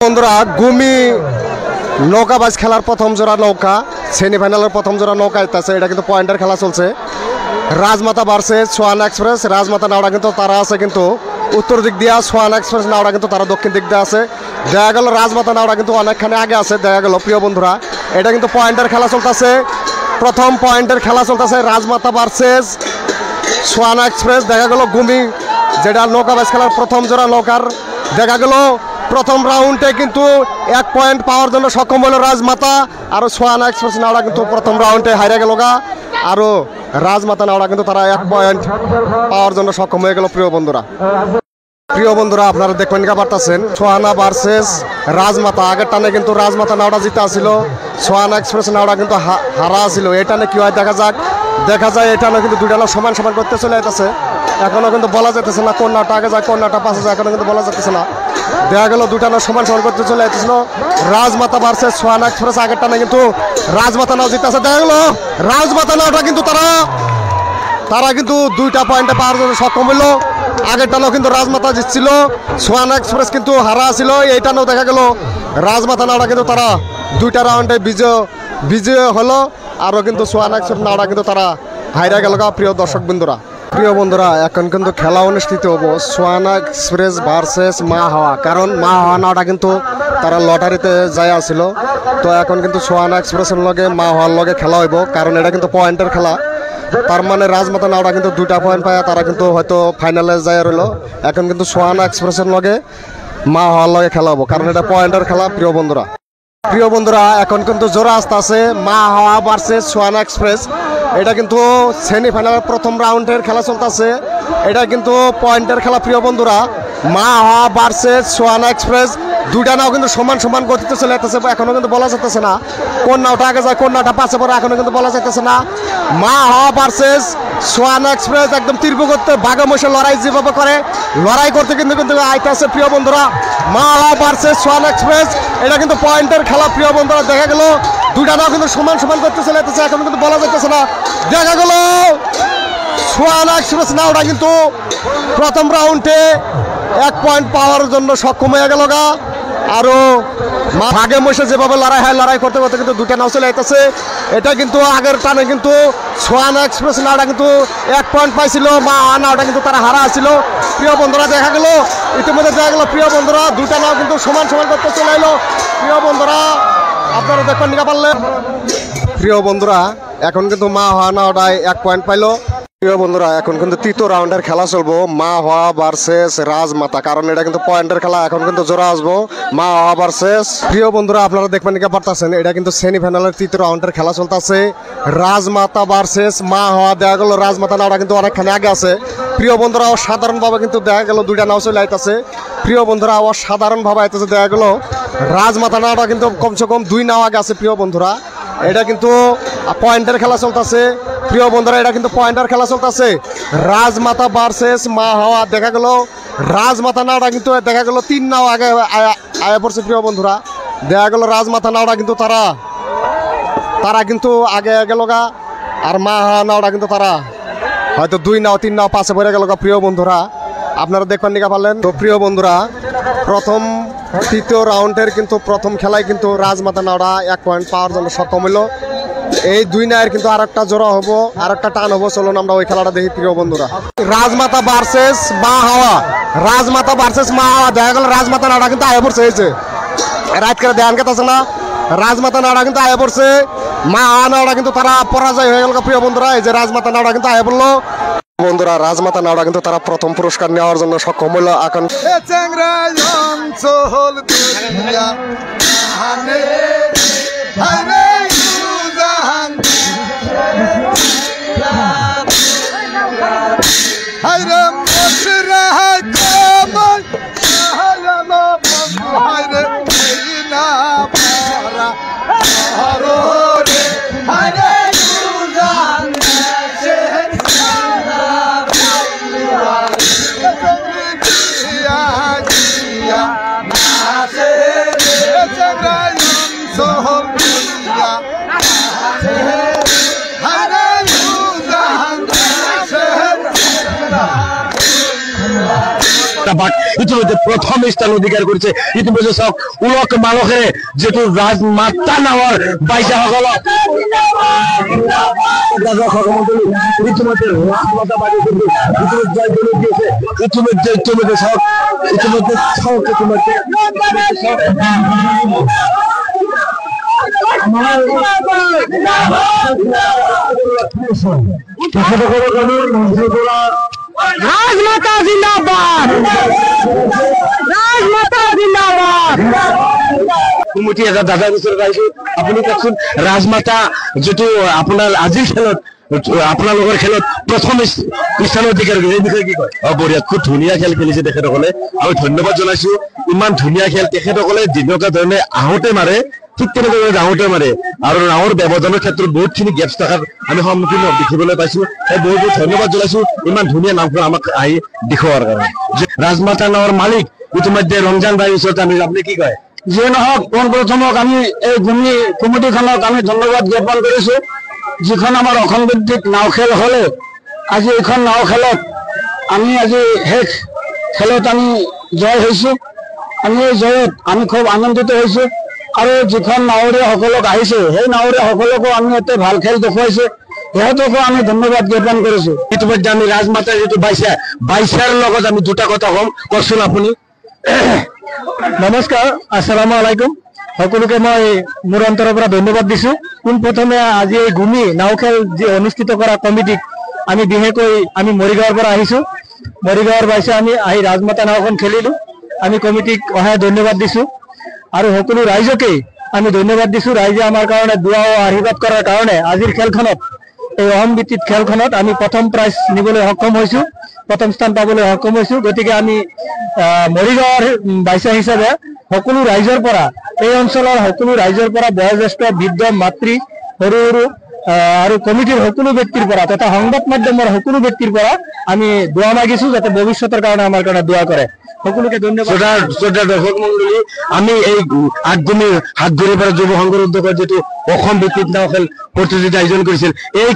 বন্ধুরা গুমি নৌকাবাজ খেলার প্রথম জোড়া নৌকা সেমিফাইনালের প্রথম জোড়া নৌকা আছে। এটা কিন্তু পয়েন্টের খেলা চলছে। রাজমাতা ভার্সেস সোয়ান এক্সপ্রেস। রাজমাতা নাওড়া কিন্তু তারা আছে কিন্তু উত্তর দিক দিয়ে, সোয়ান এক্সপ্রেস নাওড়া কিন্তু তারা দক্ষিণ দিক দিয়ে আছে। দেখা গেল রাজমাতা নাওড়া কিন্তু অনেকখানি আগে আছে। দেখা গেল প্রিয় বন্ধুরা এটা কিন্তু পয়েন্টের খেলা চলতেছে। প্রথম পয়েন্টের খেলা চলতেছে রাজমাতা ভার্সেস সোয়ান এক্সপ্রেস। দেখা গেল গুমি যেটা নৌকাবাজ খেলার প্রথম জোড়া নৌকার দেখা গেল প্রথম রাউন্ডে কিন্তু 1 পয়েন্ট পাওয়ার জন্য সক্ষম হলো রাজমাতা। আর সোয়ান এক্সপ্রেস নাওড়া কিন্তু প্রথম রাউন্ডে হারিয়ে গেল গা। আরও রাজমাতা নাওড়া কিন্তু তারা 1 পয়েন্ট পাওয়ার জন্য সক্ষম হয়ে গেল। প্রিয় বন্ধুরা আপনারা দেখবেন কা পারতেছেন সোয়ানা ভার্সেস রাজমাতা। আগের টানে কিন্তু রাজমাতা নাওড়া জিতা ছিল, সোয়ান এক্সপ্রেস নাওড়া কিন্তু হারা ছিল। এই টানে কি হয় দেখা যায় এই টানে কিন্তু দুইটা সমান সমান করতে চলে যেতেছে। এখনো কিন্তু বলা যেতেছে না কোন নাটা আগে যায় কোন নাটা পাশে যায়, এখনো কিন্তু বলা যেতেছে না। দেখা গেল দুটা সমান সমান করতে চলে যেতেছিল রাজমাতা ভার্সেস সোয়ান এক্সপ্রেস। আগের টানে কিন্তু রাজমাতা নাও জিতেছে। দেখা গেল রাজমাতা নাওটা কিন্তু তারা কিন্তু 2টা পয়েন্টে পাওয়ার জন্য সক্ষম হইল। আগের টানেও কিন্তু রাজমাতা জিতছিল, সোয়ান এক্সপ্রেস কিন্তু হারা ছিল। এই টানেও দেখা গেল রাজমাতা নাওটা কিন্তু তারা 2টা রাউন্ডে বিজয় হলো। আরও কিন্তু সোয়ান এক্সপ্রেস নাওটা কিন্তু তারা হাইরা গেল। প্রিয় বন্ধুরা এখন কিন্তু খেলা অনুষ্ঠিত হবো সোয়ান এক্সপ্রেস ভার্সেস মা হাওয়া। কারণ মা হাওয়া নাওটা কিন্তু তারা লটারিতে যায় আসছিল। তো এখন কিন্তু সোয়ান এক্সপ্রেসের লগে মা হাওয়ার লগে খেলা হইব। কারণ এটা কিন্তু পয়েন্টের খেলা। তার মানে রাজমাতা নাওটা কিন্তু 2টা পয়েন্ট পায়, তারা কিন্তু হয়তো ফাইনালে যায় রইল। এখন কিন্তু সোয়ান এক্সপ্রেসের লগে মা হাওয়ার লগে খেলা হবো, কারণ এটা পয়েন্টের খেলা। প্রিয় বন্ধুরা এখন কিন্তু জোড়া আসতে আছে মা হাওয়া ভার্সেস সোয়ান এক্সপ্রেস। এটা কিন্তু সেমিফাইনালের প্রথম রাউন্ডের খেলা চলতেছে। এটা কিন্তু পয়েন্টের খেলা। প্রিয় বন্ধুরা মা হাওয়া ভার্সেস সোয়ান এক্সপ্রেস 2টা নাও কিন্তু সমান সমান গতিতে চলে যেতেছে। এখনো কিন্তু বলা যেতেছে না কোন নাওটা আগে যায় কোন নাওটা পাশে পড়ে, এখনো কিন্তু বলা যেতেছে না। মা হাওয়া ভার্সেস সোয়ান এক্সপ্রেস একদম তীব্র করতে ভাগামশে লড়াই যেভাবে করে লড়াই করতে কিন্তু আইতেছে। প্রিয় বন্ধুরা মা হাওয়া ভার্সেস সোয়ান এক্সপ্রেস এটা কিন্তু পয়েন্টের খেলা। প্রিয় বন্ধুরা দেখা গেল 2টা নাও কিন্তু সমান সমান করতে চলে যেতেছে। এখন কিন্তু বলা যেতেছে না। দেখা গেল সোয়ান এক্সপ্রেস নাওটা কিন্তু প্রথম রাউন্ডে 1 পয়েন্ট পাওয়ার জন্য সক্ষম হয়ে গেল গা। আরও ভাগে মশে যেভাবে লড়াই করতে করতে কিন্তু 2টা নাও চলে যেতেছে। এটা কিন্তু আগের টানে কিন্তু সোয়ান এক্সপ্রেস নাওটা কিন্তু 1 পয়েন্ট পাইছিল, মা নাওটা কিন্তু তারা হারা ছিল। প্রিয় বন্ধুরা দেখা গেল ইতিমধ্যে দেখা গেল প্রিয় বন্ধুরা 2টা নাও কিন্তু সমান সমান করতে চলে এলো। প্রিয় বন্ধুরা আপনারা দেখবেন নিকা পারলেন। প্রিয় বন্ধুরা এখন কিন্তু মা হাওয়া নাওটায় 1 পয়েন্ট পাইলো। প্রিয় বন্ধুরা এখন কিন্তু 3য় রাউন্ডের খেলা চলবো মা হাওয়া ভার্সেস রাজমাতা। কারণ এটা কিন্তু পয়েন্টের খেলা। এখন কিন্তু জোড়া আসবো মা হাওয়া ভার্সেস। প্রিয় বন্ধুরা আপনারা দেখবেন নিকা পারতেছেন এটা কিন্তু সেমিফাইনালের 3য় রাউন্ডের খেলা চলতেছে রাজমাতা ভার্সেস মা হাওয়া। দেখা গেল রাজমাতা নাওটা কিন্তু অনেকখানি আগে আছে। প্রিয় বন্ধুরা অসাধারণভাবে কিন্তু দেখা গেল 2টা নাও চলে আইতেছে। প্রিয় বন্ধুরা অসাধারণভাবে আইতেছে। দেখা গেল রাজমাতা নাওটা কিন্তু কমসে কম 2 নাও আগে আছে। প্রিয় বন্ধুরা এটা কিন্তু পয়েন্টের খেলা চলতেছে। প্রিয় বন্ধুরা এটা কিন্তু পয়েন্টের খেলা চলতেছে রাজমাতা ভার্সেস মা হাওয়া। দেখা গেল রাজমাতা নাওটা কিন্তু দেখা গেল 3 নাও আগে আয়া পড়ছে। প্রিয় বন্ধুরা দেখা গেল রাজমাতা নাওটা কিন্তু তারা কিন্তু আগে গেল গা। আর মা হাওয়া নাওটা কিন্তু তারা হয়তো 2 নাও 3 নাও পাশে পড়ে গেল গা। প্রিয় বন্ধুরা আপনারা দেখবেন নিকা পারলেন। তো প্রিয় বন্ধুরা প্রথম 3য় রাউন্ডের কিন্তু প্রথম খেলায় কিন্তু রাজমাতা নাওটা 1 পয়েন্ট পাওয়ার জন্য সক্ষম হলো। এই 2 নায়ের কিন্তু আরেকটা জোড়া হবো, আরেকটা টান হবো। চলুন আমরা ওই খেলাটা দেখি। প্রিয় বন্ধুরা রাজমাতা ভার্সেস মা হাওয়া। রাজমাতা ভার্সেস মা হাওয়া দেখা গেল রাজমাতা নাওটা কিন্তু আয়া পড়ছে। হয়েছে রাত করে ধ্যান কেতাছে না। রাজমাতা নাওটা কিন্তু আয়া পড়ছে, মা হাওয়া নাওটা কিন্তু তারা পরাজয় হয়ে গেল। প্রিয় বন্ধুরা এই যে রাজমাতা নাওটা কিন্তু আয়া পড়লো। বন্ধুরা রাজমাতা নাওটা কিন্তু তারা প্রথম পুরস্কার নেওয়ার জন্য সক্ষম হলো। এখন but ইতিমধ্যে প্ৰথম স্থান অধিকাৰ কৰিছে। ইতিমধ্যে চাওক উলক মালকেৰে যিটো ৰাজমাতা নামৰ বাইচাসকলক ইতিমধ্যে ৰাজমাতা বাজি ইতিমধ্যে চাওক राजमाता जिंदाबाद, राजमाता जिंदाबाद। কুমুটি এটা দাদাৰ ওচৰত আহিছো। আপুনি কওকচোন ৰাজমাতা যিটো আপোনাৰ আজিৰ খেলত আপোনালোকৰ খেলত প্ৰথম স্থান অধিকাৰ কৰিছে, এই বিষয়ে কি কয়? বঢ়িয়া, খুব ধুনীয়া খেল খেলিছে তেখেতসকলে। আমি ধন্যবাদ জনাইছো। ইমান ধুনীয়া খেল তেখেতসকলে যেনেকুৱা ধৰণে আহোঁতে মাৰে ঠিক তেনেকৈ ডাঙৰতে মাৰে আৰু ডাঙৰ ব্যৱধানৰ ক্ষেত্ৰত বহুতখিনি গেপছ থকাৰ আমি সন্মুখীন দেখিবলৈ পাইছো। সেই বহুত বহুত ধন্যবাদ জনাইছো ইমান ধুনীয়া নামখন আমাক আহি দেখুওৱাৰ কাৰণে। ৰাজমাতা নামৰ মালিক ইতিমধ্যে ৰমজান ভাইৰ ওচৰত আপুনি কি কয়? যিয়ে নহওক পোনপ্ৰথমক আমি এই গুণী কমিটিখনক আমি ধন্যবাদ জ্ঞাপন কৰিছো, যিখন আমাৰ অসম ভিত্তিক নাও খেল হ'লে আজি এইখন নাও খেলত আমি আজি শেষ খেলত আমি জয় হৈছো। আমি এই জয়ত আমি খুব আনন্দিত হৈছো আৰু যিখন নাৱৰীয়াসকলক আহিছে সেই নাৱৰীয়াসকলকো আমি এটা ভাল খেল দেখুৱাইছে, সিহঁতকো আমি ধন্যবাদ জ্ঞাপন কৰিছো। ইতিমধ্যে আমি ৰাজমাতাৰ যিটো বাইচাৰ লগত আমি দুটা কথা ক'ম, কওকচোন আপুনি। নমস্কাৰ, আসসালামু আলাইকুম। সকলোকে মই মোৰ অন্তৰৰ পৰা ধন্যবাদ দিছো। পোনপ্ৰথমে আজি এই গুমি নাও খেল যি অনুষ্ঠিত কৰা কমিটিক আমি বিশেষকৈ আমি মৰিগাঁৱৰ পৰা আহিছো। মৰিগাঁৱৰ বাইছে আমি আহি ৰাজমাতা নাওখন খেলিলো। আমি কমিটিক অহায় ধন্যবাদ দিছো আৰু সকলো ৰাইজকে আমি ধন্যবাদ দিছো। ৰাইজে আমাৰ কাৰণে দোৱা আৰু আশীৰ্বাদ কৰাৰ কাৰণে আজিৰ খেলখনত এই অসম ভিত্তিক খেলখনত আমি প্ৰথম প্ৰাইজ নিবলৈ সক্ষম হৈছো, প্ৰথম স্থান পাবলৈ সক্ষম হৈছো। গতিকে আমি মৰিগাঁৱৰ বাইচা হিচাপে সকলো ৰাইজৰ পৰা, এই অঞ্চলৰ সকলো ৰাইজৰ পৰা বয়োজ্যেষ্ঠ, বৃদ্ধ, মাতৃ, সৰু সৰু আৰু কমিটিৰ সকলো ব্যক্তিৰ পৰা তথা সংবাদ মাধ্যমৰ সকলো ব্যক্তিৰ পৰা আমি দোৱা মাগিছো যাতে ভৱিষ্যতৰ কাৰণে আমাৰ কাৰণে দোৱা কৰে। সকলোকে ধন্যবাদ। দৰ্শক মণ্ডলী, আমি এই আগগুমিৰ হাতগুৰিৰ পৰা যুৱ সংঘৰ উদ্যোগত যিটো অসম ভিত্তিক নাও খেল প্ৰতিযোগিতা আয়োজন কৰিছিল, এই